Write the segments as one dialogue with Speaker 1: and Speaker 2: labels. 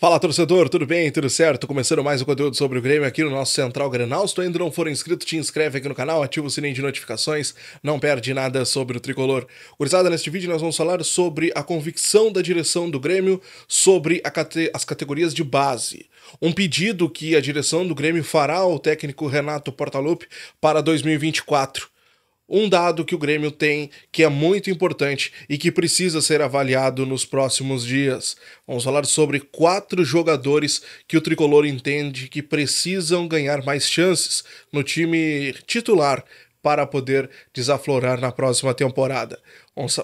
Speaker 1: Fala, torcedor, tudo bem? Tudo certo? Começando mais um conteúdo sobre o Grêmio aqui no nosso Central Grenal. Se tu ainda não for inscrito, te inscreve aqui no canal, ativa o sininho de notificações, não perde nada sobre o tricolor. Gurizada, neste vídeo nós vamos falar sobre a convicção da direção do Grêmio sobre as categorias de base. Um pedido que a direção do Grêmio fará ao técnico Renato Portaluppi para 2024. Um dado que o Grêmio tem que é muito importante e que precisa ser avaliado nos próximos dias. Vamos falar sobre 4 jogadores que o tricolor entende que precisam ganhar mais chances no time titular para poder desaflorar na próxima temporada.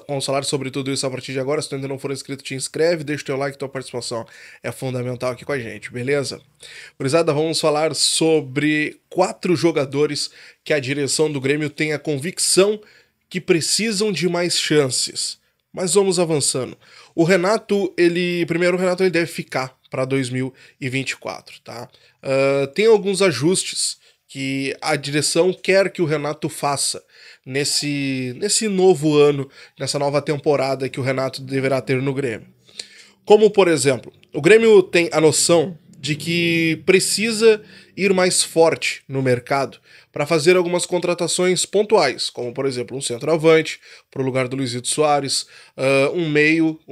Speaker 1: Vamos falar sobre tudo isso a partir de agora. Se tu ainda não for inscrito, te inscreve, deixa o teu like, tua participação é fundamental aqui com a gente, beleza? Gurizada, vamos falar sobre 4 jogadores que a direção do Grêmio tem a convicção que precisam de mais chances. Mas vamos avançando. O Renato, ele deve ficar para 2024, tá? Tem alguns ajustes que a direção quer que o Renato faça nesse novo ano, nessa nova temporada que o Renato deverá ter no Grêmio. Como, por exemplo, o Grêmio tem a noção de que precisa ir mais forte no mercado para fazer algumas contratações pontuais, como, por exemplo, um centroavante para o lugar do Luizito Soares, um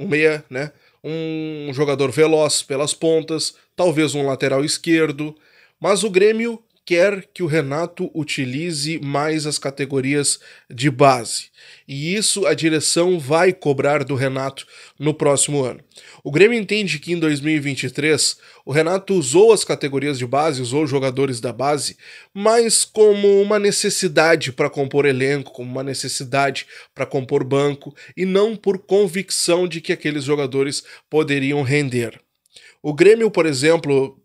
Speaker 1: meia, né? Um jogador veloz pelas pontas, talvez um lateral esquerdo, mas o Grêmio quer que o Renato utilize mais as categorias de base. E isso a direção vai cobrar do Renato no próximo ano. O Grêmio entende que em 2023 o Renato usou as categorias de base, usou jogadores da base, mas como uma necessidade para compor elenco, como uma necessidade para compor banco, e não por convicção de que aqueles jogadores poderiam render. O Grêmio, por exemplo,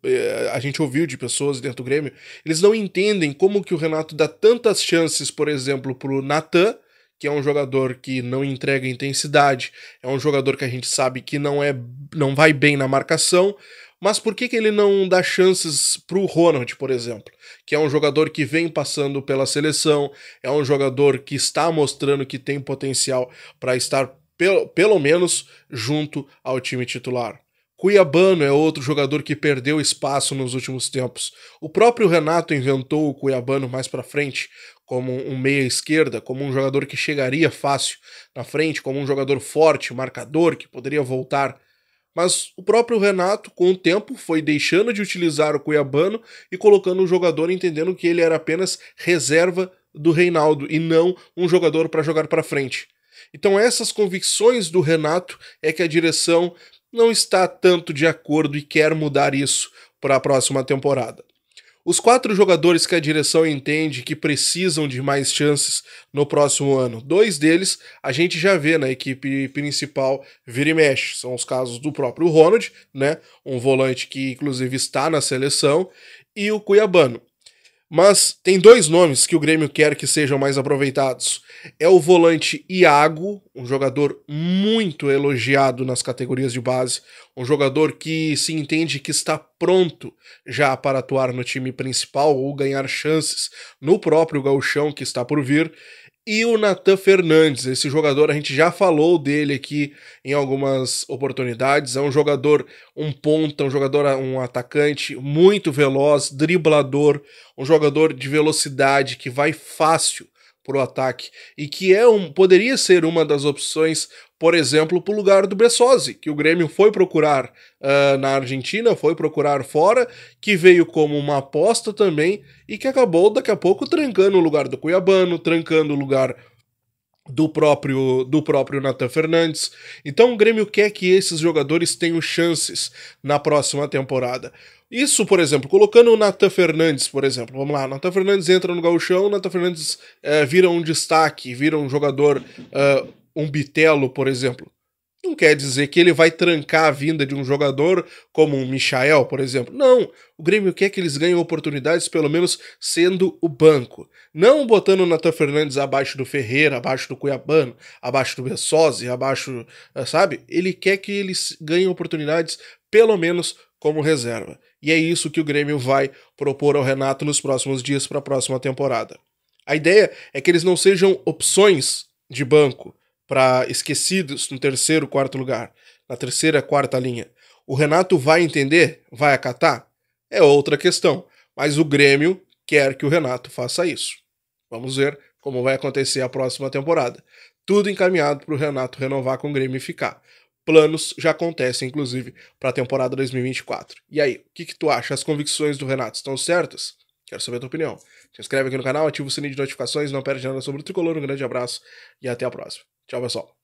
Speaker 1: a gente ouviu de pessoas dentro do Grêmio, eles não entendem como que o Renato dá tantas chances, por exemplo, pro Natan, que é um jogador que não entrega intensidade, é um jogador que a gente sabe que não vai bem na marcação, mas por que ele não dá chances pro Ronald, por exemplo? Que é um jogador que vem passando pela seleção, é um jogador que está mostrando que tem potencial para estar pelo menos junto ao time titular. Cuiabano é outro jogador que perdeu espaço nos últimos tempos. O próprio Renato inventou o Cuiabano mais para frente como um meia esquerda, como um jogador que chegaria fácil na frente, como um jogador forte, marcador, que poderia voltar. Mas o próprio Renato, com o tempo, foi deixando de utilizar o Cuiabano e colocando o jogador entendendo que ele era apenas reserva do Reinaldo e não um jogador para jogar para frente. Então essas convicções do Renato é que a direção não está tanto de acordo e quer mudar isso para a próxima temporada. Os 4 jogadores que a direção entende que precisam de mais chances no próximo ano, 2 deles a gente já vê na equipe principal vira e mexe. São os casos do próprio Ronald, né? Um volante que inclusive está na seleção, e o Cuiabano. Mas tem 2 nomes que o Grêmio quer que sejam mais aproveitados. É o volante Iago, um jogador muito elogiado nas categorias de base, um jogador que se entende que está pronto já para atuar no time principal ou ganhar chances no próprio gauchão que está por vir. E o Natan Fernandes, esse jogador a gente já falou dele aqui em algumas oportunidades, é um jogador, um ponta, um atacante muito veloz, driblador, um jogador de velocidade que vai fácil pro ataque e que poderia ser uma das opções, por exemplo, para o lugar do Bessosi, que o Grêmio foi procurar na Argentina, foi procurar fora, que veio como uma aposta também e que acabou daqui a pouco trancando o lugar do Cuiabano, trancando o lugar do próprio Natan Fernandes. Então o Grêmio quer que esses jogadores tenham chances na próxima temporada. Isso, por exemplo, colocando o Natan Fernandes, por exemplo, vamos lá, Natan Fernandes entra no gauchão, Natan Fernandes vira um destaque, vira um jogador, um bitelo, por exemplo. Não quer dizer que ele vai trancar a vinda de um jogador como um Michael, por exemplo. Não, o Grêmio quer que eles ganhem oportunidades, pelo menos sendo o banco. Não botando o Natan Fernandes abaixo do Ferreira, abaixo do Cuiabano, abaixo do Bessosi, abaixo, sabe? Ele quer que eles ganhem oportunidades, pelo menos como reserva. E é isso que o Grêmio vai propor ao Renato nos próximos dias para a próxima temporada. A ideia é que eles não sejam opções de banco para esquecidos no terceiro, quarto lugar, na terceira, quarta linha. O Renato vai entender? Vai acatar? É outra questão. Mas o Grêmio quer que o Renato faça isso. Vamos ver como vai acontecer a próxima temporada. Tudo encaminhado para o Renato renovar com o Grêmio e ficar. Planos já acontecem, inclusive, para a temporada 2024. E aí, o que tu acha? As convicções do Renato estão certas? Quero saber a tua opinião. Se inscreve aqui no canal, ativa o sininho de notificações, não perde nada sobre o Tricolor. Um grande abraço e até a próxima. Tchau, pessoal.